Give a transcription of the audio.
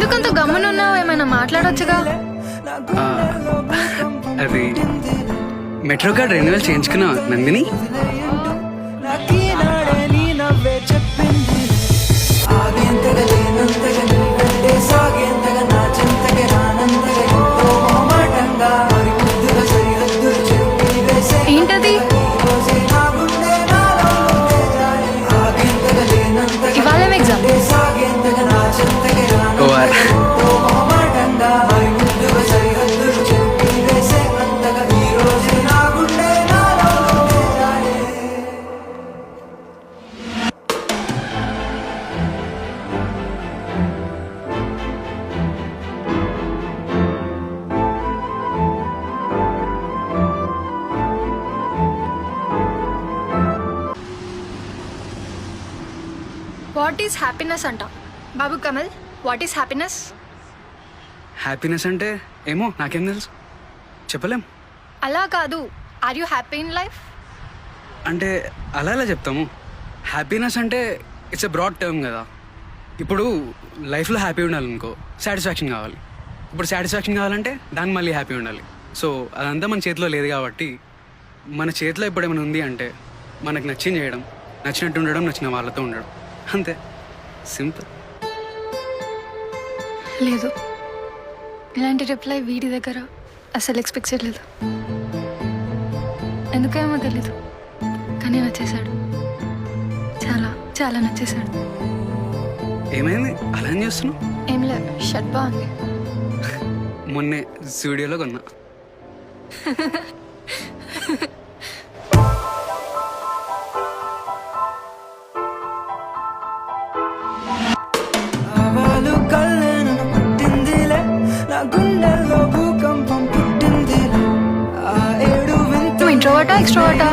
ఎందుకంత గమ్మునున్నావు? ఏమైనా మాట్లాడొచ్చుగా. అది మెట్రో కార్డ్ రెన్యువల్ చేయించుకున్నా నందిని. ఏంటది? ఇవాళ ఎగ్జామ్. వాట్ ఈస్ హ్యాపీనెస్ అంట బాబు Kamal? What is happiness? Happiness అంటే ఏమో నాకేం తెలుసు, చెప్పలేం. అలా కాదు, are you happy in life? అంటే అలా ఎలా చెప్తాము? హ్యాపీనెస్ అంటే ఇట్స్ ఎ బ్రాడ్ టర్మ్ కదా. ఇప్పుడు లైఫ్లో హ్యాపీ ఉండాలనుకో, సాటిస్ఫాక్షన్ కావాలి. ఇప్పుడు సాటిస్ఫాక్షన్ కావాలంటే దాన్ని మళ్ళీ హ్యాపీ ఉండాలి. సో అదంతా మన చేతిలో లేదు కాబట్టి, మన చేతిలో ఇప్పుడు ఏమైనా ఉంది అంటే మనకు నచ్చింది చేయడం, నచ్చినట్టు ఉండడం, నచ్చిన వాళ్ళతో ఉండడం, అంతే. సింపుల్. లేదు, ఇలాంటి రిప్లై వీడి దగ్గర అసలు ఎక్స్పెక్ట్ చేయలేదు. ఎందుకేమో తెలీదు, కానీ నచ్చేశాడు. చాలా చాలా నచ్చేశాడు. ఏమైంది అలా ఏం చేస్తున్నావు? ఏం లేదు, షర్ట్ బాగుంది. మొన్నే స్టూడియోలో కొన్నా. నువ్వు ఇంట్రోవర్టా ఎక్స్ట్రోవర్టా?